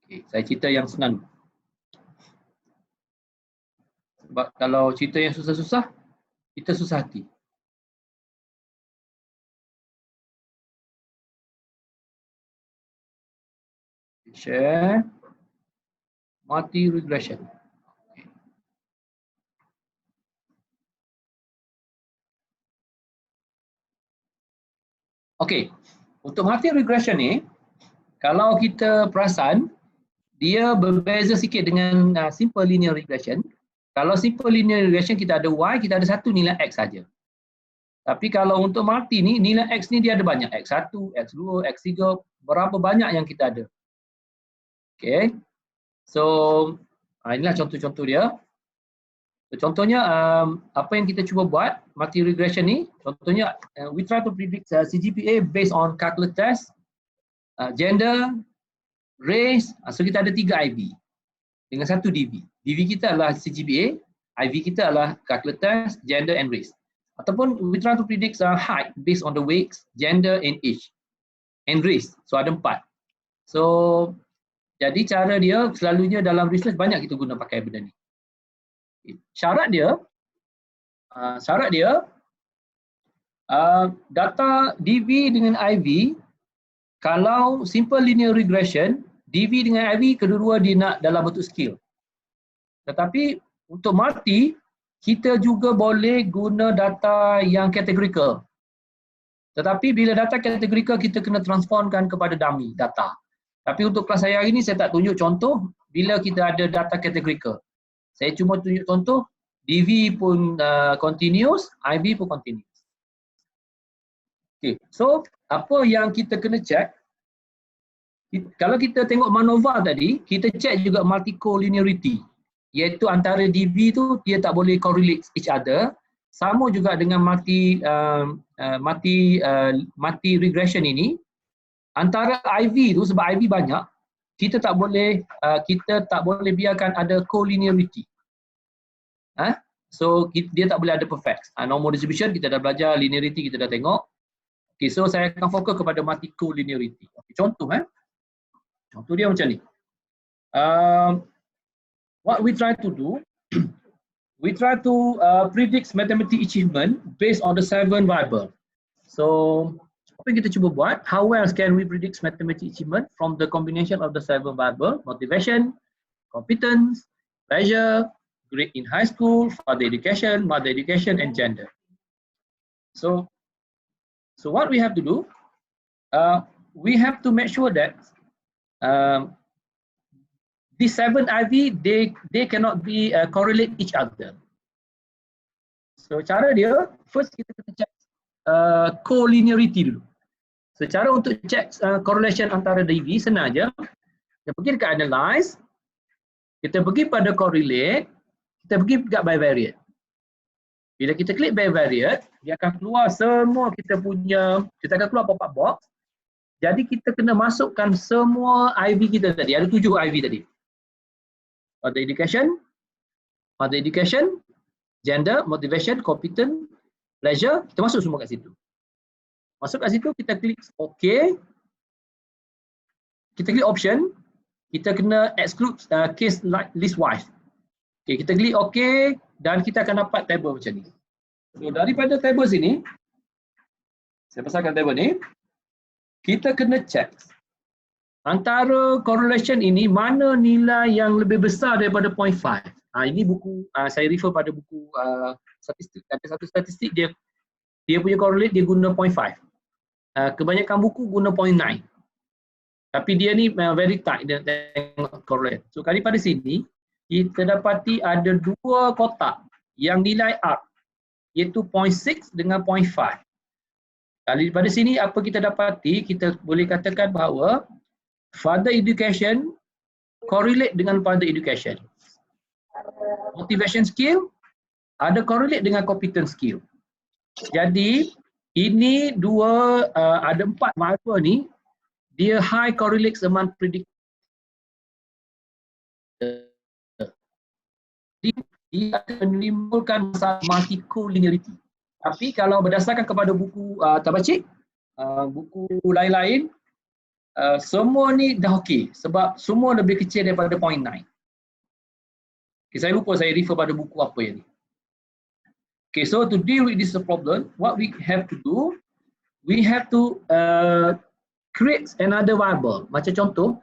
Okay, saya cerita yang senang. Sebab kalau cerita yang susah-susah, kita susah hati. Share multi-regression. Okey, untuk multi-regression ni, kalau kita perasan, dia berbeza sikit dengan simple linear regression. Kalau simple linear regression kita ada Y, kita ada satu nilai X saja. Tapi kalau untuk multi ni, nilai X ni dia ada banyak. X1, X2, X3, berapa banyak yang kita ada. Okay. So, inilah contoh-contoh dia. Contohnya, apa yang kita cuba buat, multi-regression ni, contohnya, we try to predict CGPA based on calculus test, gender, race, so kita ada 3 IB dengan 1 DV. DV kita adalah CGPA, IV kita adalah calculus test, gender and race. Ataupun we try to predict height based on the weight, gender and age and race. So ada 4. So jadi cara dia selalunya dalam research banyak kita guna pakai benda ni. Syarat dia data DV dengan IV, kalau simple linear regression, DV dengan IV kedua-dua dia nak dalam bentuk scale. Tetapi untuk multi, kita juga boleh guna data yang categorical. Tetapi bila data categorical, kita kena transformkan kepada dummy data. Tapi untuk kelas saya hari ini, saya tak tunjuk contoh bila kita ada data categorical. Saya cuma tunjuk contoh, DV pun continuous, IV pun continuous. Okay, so apa yang kita kena check? Kalau kita tengok MANOVA tadi, kita check juga multi-collinearity. Iaitu antara DV tu dia tak boleh correlate each other. Sama juga dengan multi regression ini, antara IV tu sebab IV banyak, kita tak boleh biarkan ada collinearity. So dia tak boleh ada perfect. Normal distribution kita dah belajar, linearity kita dah tengok. Okay, so saya akan fokus kepada multi collinearity. Okay, contoh dia macam ni. What we try to do, we try to predict mathematical achievement based on the 7 variable. So, apa yang kita cuba buat? How else can we predict mathematical achievement from the combination of the 7 variable? Motivation, competence, pleasure, grade in high school, further education, mother education, and gender. So what we have to do? We have to make sure that these 7 IV, they cannot be correlate each other. So cara dia, first kita kena check collinearity dulu. So cara untuk check correlation antara DV senang aja. Kita pergi dekat analyze, kita pergi pada correlate, kita pergi dekat bivariate. Bila kita klik bivariate, dia akan keluar semua kita akan keluar pop-up box. Jadi kita kena masukkan semua IV kita tadi, ada 7 IV tadi. Mother education, gender, motivation, competence, pleasure, kita masuk semua kat situ. Masuk kat situ, kita klik OK. Kita klik option, kita kena exclude case list wise. Okay, kita klik OK dan kita akan dapat table macam ni. So daripada table sini, saya pasangkan table ni, kita kena check antara correlation ini mana nilai yang lebih besar daripada 0.5. Ini buku, saya refer pada buku statistik. Ada satu statistik dia punya correlate dia guna 0.5. Kebanyakan buku guna 0.9. Tapi dia ni very tight dia tengok correlate. So daripada sini kita dapati ada 2 kotak yang nilai up iaitu 0.6 dengan 0.5. Daripada sini apa kita dapati, kita boleh katakan bahawa further education correlate dengan further education. Motivation skill ada correlate dengan competence skill. Jadi ini ada 4 variable ni dia high correlates among predict. Dia akan menimbulkan masalah multi-collinearity. Tapi kalau berdasarkan kepada buku tabacik, buku lain-lain, semua ni dah okey sebab semua lebih kecil daripada 0.9. Okay, saya lupa saya refer pada buku apa yang ni. Okay, so to deal with this problem, what we have to do, we have to create another variable. Macam contoh,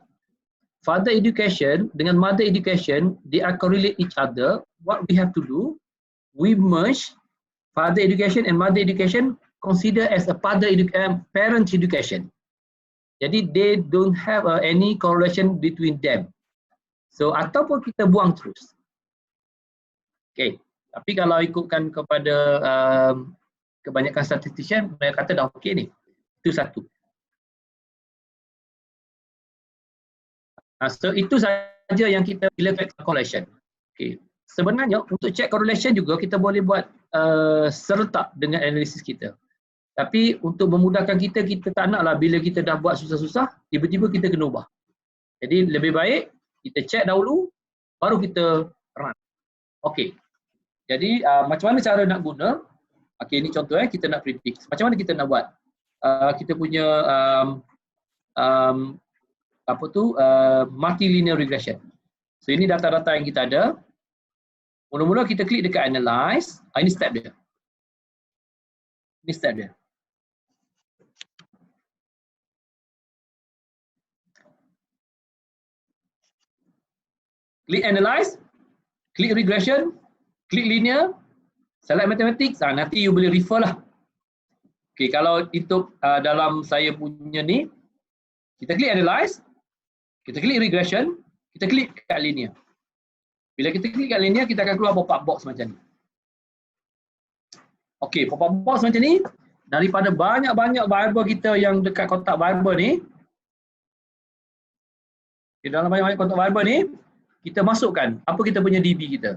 father education dengan mother education, they are correlate each other. What we have to do, we merge father education and mother education consider as a parent education. Jadi they don't have any correlation between them. So ataupun kita buang terus. Okay, tapi kalau ikutkan kepada kebanyakan statistician, mereka kata dah okey ni. Itu satu. So itu saja yang kita bila check correlation. Okay. Sebenarnya untuk check correlation juga kita boleh buat serentak dengan analisis kita. Tapi untuk memudahkan kita, kita tak naklah bila kita dah buat susah-susah, tiba-tiba kita kena ubah. Jadi lebih baik kita check dahulu, baru kita run. Okey. Jadi macam mana cara nak guna? Okey, ini contoh kita nak predict. Macam mana kita nak buat? Kita punya multilinear regression. So ini data-data yang kita ada. Mula-mula kita klik dekat analyze. Ini step dia. Ini step dia. Klik analyze, klik regression, klik linear, select mathematics, nanti you boleh refer lah. Okay, kalau itu dalam saya punya ni, kita klik analyze, kita klik regression, kita klik kat linear. Bila kita klik kat linear, kita akan keluar pop-up box macam ni. Okay, pop-up box macam ni, daripada banyak-banyak variable kita yang dekat kotak variable ni, dalam banyak-banyak kotak variable ni, kita masukkan apa kita punya DB kita.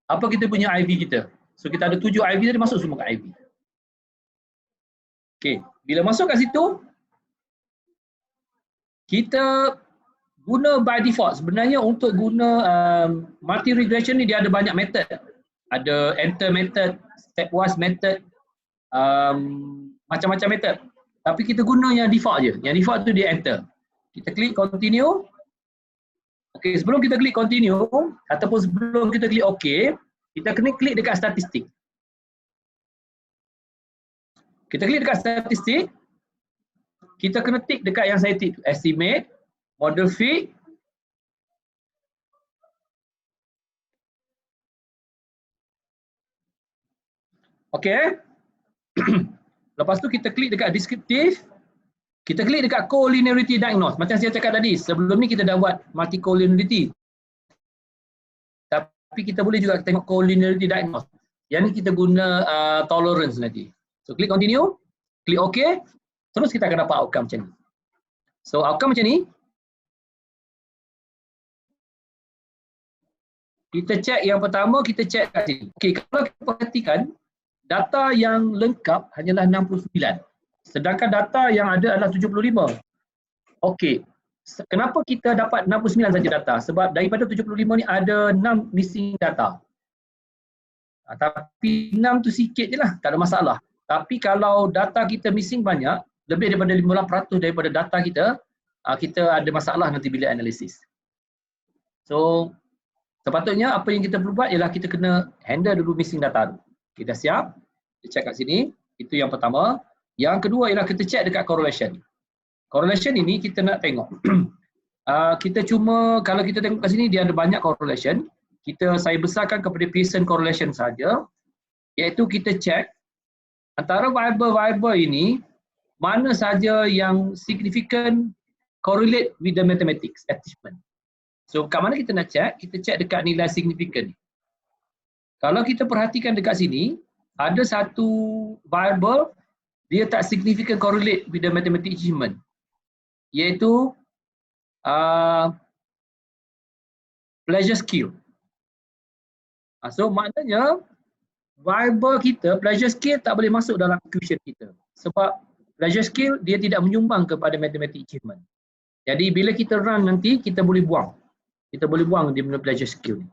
Apa kita punya IV kita. So kita ada 7 IV tadi, masuk semua kat IV. Okay, bila masuk kat situ, kita guna by default. Sebenarnya untuk guna multi regression ni dia ada banyak method. Ada enter method, stepwise method, macam-macam method. Tapi kita guna yang default je. Yang default tu dia enter. Kita klik continue. Okay, sebelum kita klik continue ataupun sebelum kita klik OK, kita kena klik dekat statistik. Kita klik dekat statistik, kita kena tick dekat yang saya tick, estimate, model fit, okay. Lepas tu kita klik dekat descriptive, kita klik dekat collinearity diagnose. Macam saya cakap tadi, sebelum ni kita dah buat multi-collinearity. Tapi kita boleh juga tengok collinearity diagnose. Yang ni kita guna tolerance nanti. So klik continue, klik OK, terus kita akan dapat outcome macam ni. So outcome macam ni. Kita check yang pertama, kita check kat sini. Okay, kalau kita perhatikan, data yang lengkap hanyalah 69. Sedangkan data yang ada adalah 75. Okey. Kenapa kita dapat 69 saja data? Sebab daripada 75 ni ada 6 missing data. Tapi 6 tu sikit je lah, tak ada masalah. Tapi kalau data kita missing banyak, lebih daripada 50% daripada data kita, kita ada masalah nanti bila analisis. So, sepatutnya apa yang kita perlu buat ialah kita kena handle dulu missing data tu. Kita siap, kita check kat sini, itu yang pertama. Yang kedua ialah kita check dekat correlation. Correlation ini kita nak tengok. Kita cuma, kalau kita tengok kat sini dia ada banyak correlation. Saya besarkan kepada Pearson correlation saja, iaitu kita check antara variable-variable ini mana saja yang significant correlate with the mathematics achievement. So kat mana kita nak check? Kita check dekat nilai significant. Kalau kita perhatikan dekat sini, ada satu variable dia tak significant correlate with the mathematics achievement, iaitu pleasure skill. So maknanya variable kita, pleasure skill tak boleh masuk dalam equation kita. Sebab pleasure skill dia tidak menyumbang kepada mathematics achievement. Jadi bila kita run nanti, kita boleh buang. Kita boleh buang dia punya pleasure skill ni.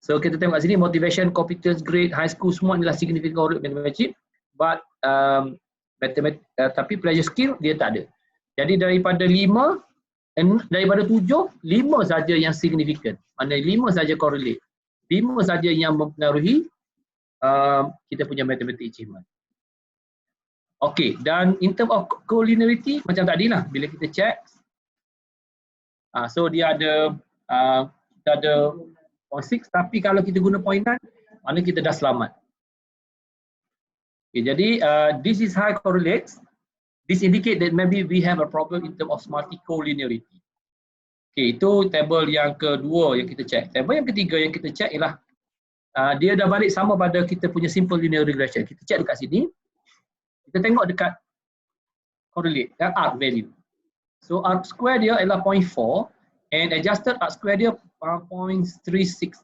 So kita tengok kat sini, motivation, competence, grade, high school semua adalah significant correlate with mathematics. But tapi pleasure skill dia tak ada. Jadi daripada 7, 5 saja yang signifikan. Maknanya 5 saja correlate. 5 saja yang mempengaruhi kita punya mathematical achievement. Okey, dan in term of collinearity macam tadi lah, bila kita check, so dia ada 0.6, tapi kalau kita guna 0.9, maknanya kita dah selamat. Okay, jadi this is high correlates. This indicate that maybe we have a problem in term of multicollinearity. Okay, itu table yang kedua yang kita check. Table yang ketiga yang kita check ialah dia dah balik sama pada kita punya simple linear regression. Kita check dekat sini. Kita tengok dekat correlate, arc value. So arc square dia ialah 0.4 and adjusted arc square dia 0.36.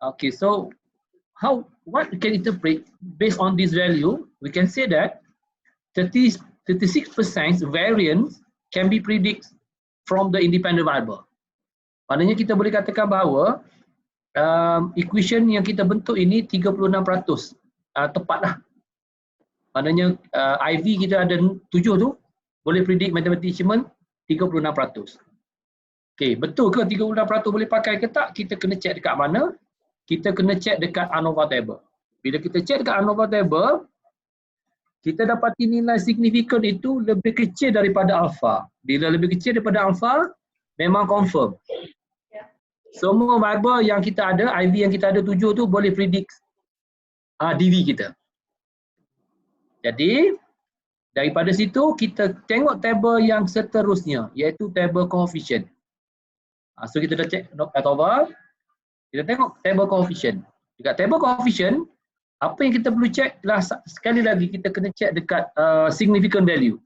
Okay, so what we can interpret based on this value, we can say that 36% variance can be predicted from the independent variable. Maknanya kita boleh katakan bahawa equation yang kita bentuk ini 36% tepatlah. Maknanya IV kita ada 7 tu, boleh predict mathematical achievement 36%. Okey, betul ke 36% boleh pakai ke tak? Kita kena check dekat mana? Kita kena check dekat ANOVA table. Bila kita check dekat ANOVA table, kita dapati nilai signifikan itu lebih kecil daripada alpha. Bila lebih kecil daripada alpha, memang confirm. Semua variable yang kita ada, IV yang kita ada 7 tu boleh predict DV kita. Jadi, daripada situ kita tengok table yang seterusnya, iaitu table coefficient. So kita dah check ANOVA, kita tengok table coefficient. Dekat table coefficient, apa yang kita perlu check lah, sekali lagi kita kena check dekat significant value.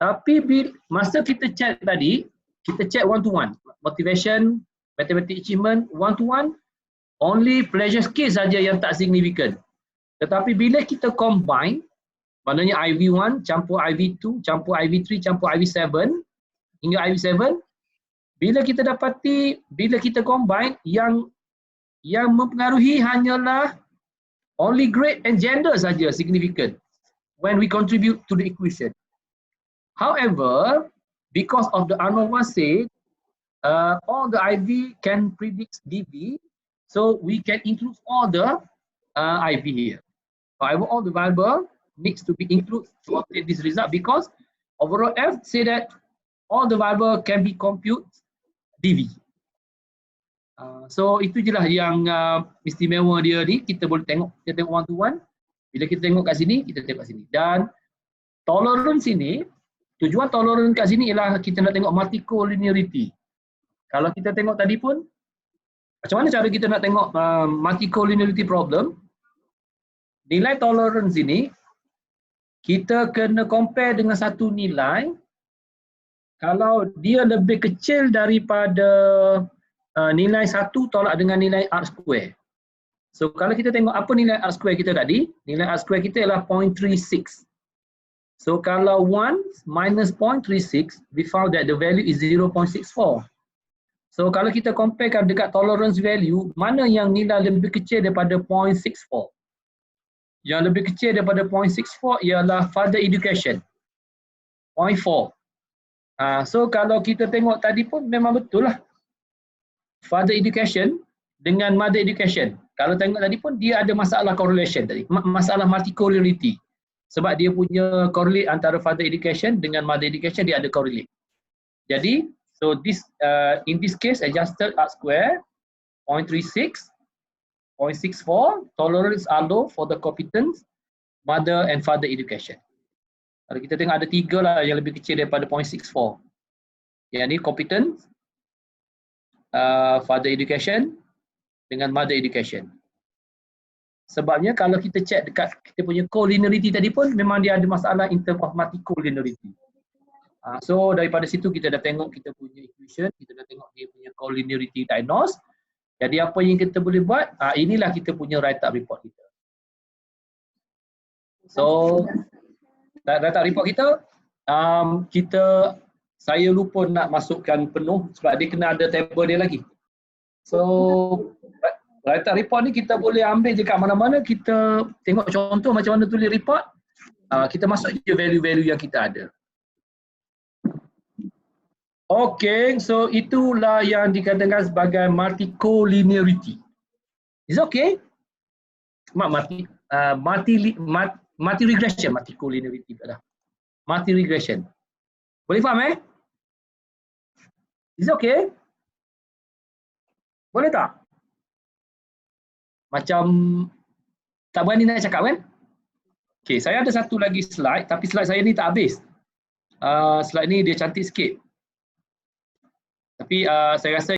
Tapi masa kita check tadi, kita check one to one. Motivation, mathematical achievement, one to one, only pleasure scale saja yang tak signifikan. Tetapi bila kita combine, maknanya IV1 campur IV2, campur IV3, campur IV7 hingga IV7, bila kita dapati, bila kita combine, yang mempengaruhi hanyalah only grade and gender saja significant when we contribute to the equation. However, because of the ANOVA said, all the IV can predict DV, so we can include all the IV here. However, all the variable needs to be included to obtain this result because overall F say that all the variable can be compute DV. So itu je lah yang istimewa dia ni, kita boleh tengok, kita tengok one to one. Bila kita tengok kat sini, kita tengok kat sini. Dan tolerance ini, tujuan tolerance kat sini ialah kita nak tengok multicollinearity. Kalau kita tengok tadi pun, macam mana cara kita nak tengok multicollinearity problem? Nilai tolerance ini, kita kena compare dengan satu nilai. Kalau dia lebih kecil daripada nilai 1 tolak dengan nilai R square. So kalau kita tengok apa nilai R square kita tadi, nilai R square kita ialah 0.36. So kalau 1 minus 0.36, we found that the value is 0.64. So kalau kita comparekan dekat tolerance value, mana yang nilai lebih kecil daripada 0.64? Yang lebih kecil daripada 0.64 ialah further education, 0.4. So kalau kita tengok tadi pun memang betul lah. Further education dengan mother education. Kalau tengok tadi pun dia ada masalah correlation tadi, masalah multicollinearity. Sebab dia punya correlate antara further education dengan mother education, dia ada correlate. Jadi, so this in this case adjusted R square 0.36, 0.64, tolerance are low for the competence, mother and father education. Kalau kita tengok ada 3 lah yang lebih kecil daripada 0.64. Yang ni competence, father education dengan mother education. Sebabnya kalau kita check dekat kita punya collinearity tadi pun memang dia ada masalah in term of multicollinearity. So daripada situ kita dah tengok kita punya equation, kita dah tengok dia punya collinearity diagnose. Jadi apa yang kita boleh buat, inilah kita punya write-up report kita. So write-up report kita, saya lupa nak masukkan penuh sebab dia kena ada table dia lagi. So write-up report ni kita boleh ambil je kat mana-mana, kita tengok contoh macam mana tulis report, kita masuk je value-value yang kita ada. Okay, so itulah yang dikatakan sebagai multicollinearity. Is okay? Multi-regression, multicollinearity dah. Multi-regression. Boleh faham Is okay? Boleh tak? Macam tak berani nak cakap kan? Okay, saya ada satu lagi slide, tapi slide saya ni tak habis. Slide ni dia cantik sikit. Tapi saya rasa